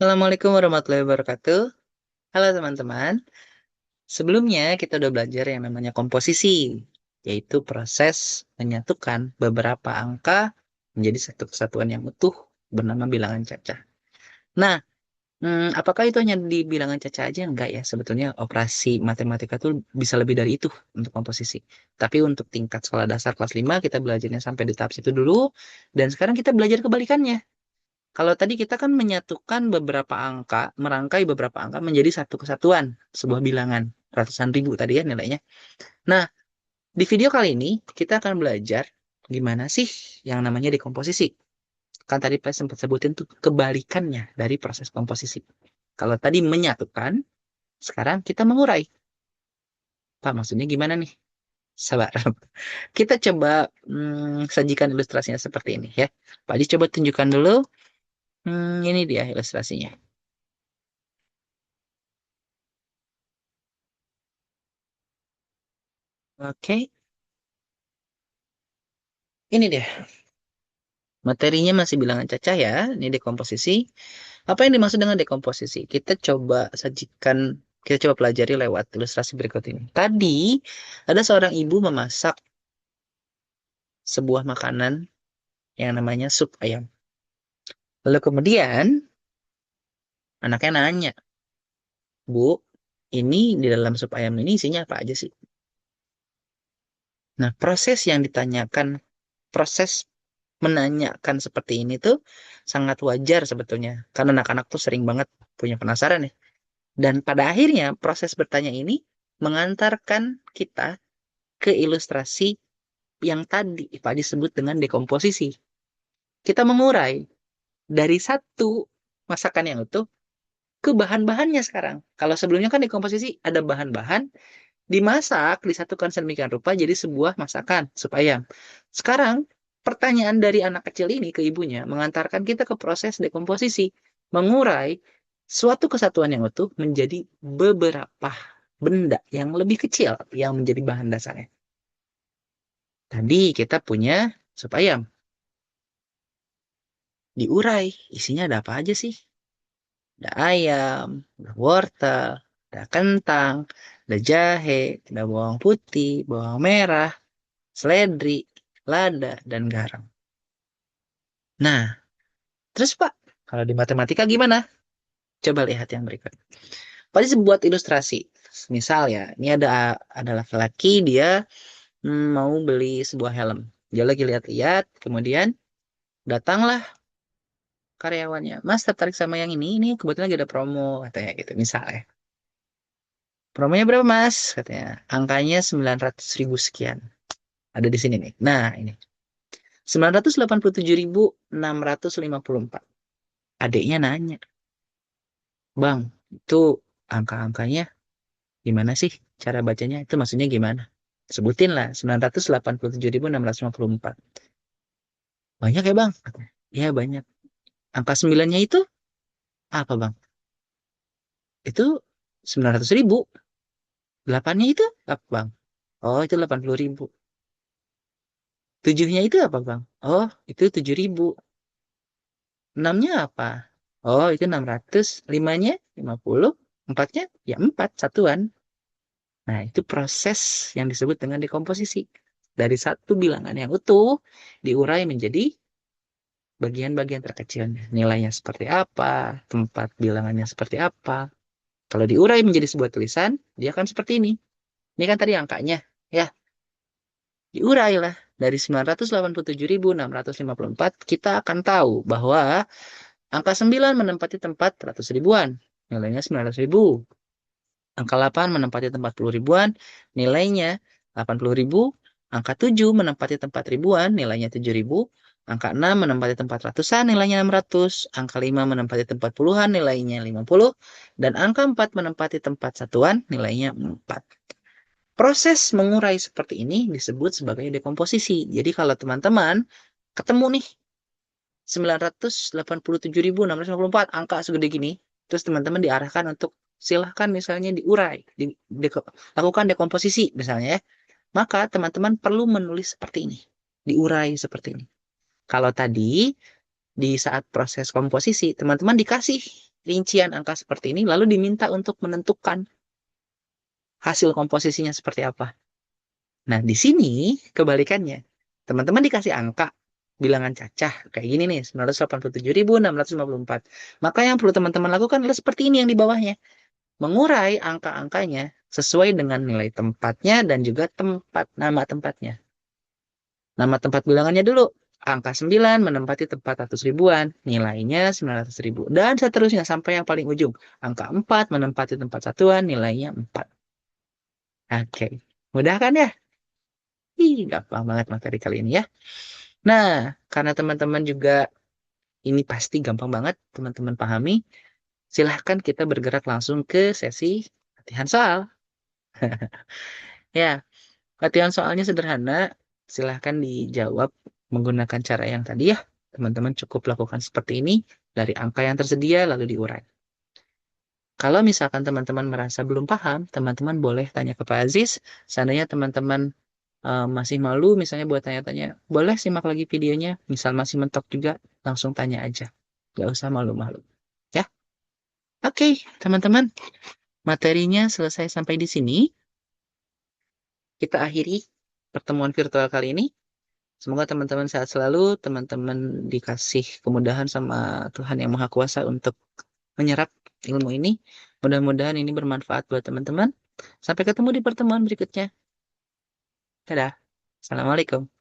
Assalamualaikum warahmatullahi wabarakatuh. Halo teman-teman. Sebelumnya kita udah belajar yang namanya komposisi, yaitu proses menyatukan beberapa angka menjadi satu kesatuan yang utuh bernama bilangan cacah. Nah, apakah itu hanya di bilangan cacah aja? Enggak ya, sebetulnya operasi matematika tuh bisa lebih dari itu untuk komposisi. Tapi untuk tingkat sekolah dasar kelas 5 kita belajarnya sampai di tahap situ dulu, dan sekarang kita belajar kebalikannya. Kalau tadi kita kan menyatukan beberapa angka, merangkai beberapa angka menjadi satu kesatuan, sebuah bilangan, ratusan ribu tadi ya nilainya. Nah, di video kali ini kita akan belajar gimana sih yang namanya dekomposisi. Kan tadi saya sempat sebutin tuh kebalikannya dari proses komposisi. Kalau tadi menyatukan, sekarang kita mengurai. Pak, maksudnya gimana nih? Sabar. Kita coba sajikan ilustrasinya seperti ini ya. Pak Adi coba tunjukkan dulu. Ini dia ilustrasinya. Oke, ini dia. Materinya masih bilangan cacah ya, ini dekomposisi. Apa yang dimaksud dengan dekomposisi? Kita coba pelajari lewat ilustrasi berikut ini. Tadi ada seorang ibu memasak sebuah makanan yang namanya sup ayam. Lalu kemudian anaknya nanya, Bu, ini di dalam sup ayam ini isinya apa aja sih? Nah, proses menanyakan seperti ini tuh sangat wajar sebetulnya. Karena anak-anak tuh sering banget punya penasaran ya. Dan pada akhirnya proses bertanya ini mengantarkan kita ke ilustrasi yang tadi Pak disebut dengan dekomposisi. Kita mengurai dari satu masakan yang utuh ke bahan-bahannya sekarang. Kalau sebelumnya kan dekomposisi ada bahan-bahan dimasak, disatukan sedemikian rupa jadi sebuah masakan supaya. Sekarang pertanyaan dari anak kecil ini ke ibunya mengantarkan kita ke proses dekomposisi, mengurai suatu kesatuan yang utuh menjadi beberapa benda yang lebih kecil yang menjadi bahan dasarnya. Tadi kita punya sup ayam, diurai, isinya ada apa aja sih? Ada ayam, ada wortel, ada kentang, ada jahe, ada bawang putih, bawang merah, seledri, lada, dan garam. Nah, terus Pak, kalau di matematika gimana? Coba lihat yang berikut. Pak buat ilustrasi. Misal ya, ini ada laki-laki dia mau beli sebuah helm. Dia lagi lihat-lihat, kemudian datanglah karyawannya. Mas tertarik sama yang ini kebetulan lagi ada promo katanya gitu misalnya. Promonya berapa Mas? Katanya. Angkanya 900.000 sekian. Ada di sini nih. Nah, ini. 987.654. Adiknya nanya, Bang, itu angka-angkanya gimana sih cara bacanya? Itu maksudnya gimana? Sebutin lah, 987.654. Banyak ya, Bang? Ya, banyak. Angka 9-nya itu apa, Bang? Itu 900.000. 8-nya itu apa, Bang? Oh, itu 80.000. 7-nya itu apa, Bang? Oh, itu 7.000. 6-nya apa? Oh, itu 600. 5-nya 50. 4-nya ya 4 satuan. Nah, itu proses yang disebut dengan dekomposisi. Dari satu bilangan yang utuh, diurai menjadi bagian-bagian terkecilnya. Nilainya seperti apa, tempat bilangannya seperti apa. Kalau diurai menjadi sebuah tulisan, dia akan seperti ini. Ini kan tadi angkanya. Ya, diurai lah. Dari 987.654, kita akan tahu bahwa angka 9 menempati tempat 100 ribuan. Nilainya 900.000. Angka 8 menempati tempat 10 ribuan, nilainya 80.000. Angka 7 menempati tempat ribuan, nilainya 7.000. Angka 6 menempati tempat ratusan, nilainya 600. Angka 5 menempati tempat puluhan, nilainya 50. Dan angka 4 menempati tempat satuan, nilainya 4. Proses mengurai seperti ini disebut sebagai dekomposisi. Jadi kalau teman-teman ketemu nih 987.654 angka segede gini, terus teman-teman diarahkan untuk silahkan misalnya diurai, lakukan dekomposisi misalnya ya, maka teman-teman perlu menulis seperti ini, diurai seperti ini. Kalau tadi di saat proses komposisi, teman-teman dikasih rincian angka seperti ini, lalu diminta untuk menentukan hasil komposisinya seperti apa. Nah, di sini kebalikannya. Teman-teman dikasih angka bilangan cacah kayak gini nih, 987.654. Maka yang perlu teman-teman lakukan adalah seperti ini yang di bawahnya. Mengurai angka-angkanya sesuai dengan nilai tempatnya dan juga nama tempatnya. Nama tempat bilangannya dulu. Angka 9 menempati tempat 100 ribuan. Nilainya 900.000. Dan seterusnya sampai yang paling ujung. Angka 4 menempati tempat satuan. Nilainya 4. Oke. Mudah kan ya? Ih, gampang banget materi kali ini ya. Nah, karena teman-teman juga ini pasti gampang banget teman-teman pahami, silahkan kita bergerak langsung ke sesi latihan soal. Ya, latihan soalnya sederhana, silahkan dijawab menggunakan cara yang tadi ya. Teman-teman cukup lakukan seperti ini, dari angka yang tersedia lalu diurai. Kalau misalkan teman-teman merasa belum paham, teman-teman boleh tanya ke Pak Aziz. Seandainya teman-teman masih malu, misalnya buat tanya-tanya, boleh simak lagi videonya. Misal masih mentok juga, langsung tanya aja. Gak usah malu-malu. Ya, oke, teman-teman. Materinya selesai sampai di sini. Kita akhiri pertemuan virtual kali ini. Semoga teman-teman sehat selalu, teman-teman dikasih kemudahan sama Tuhan Yang Maha Kuasa untuk menyerap ilmu ini. Mudah-mudahan ini bermanfaat buat teman-teman. Sampai ketemu di pertemuan berikutnya. Dadah. Assalamualaikum.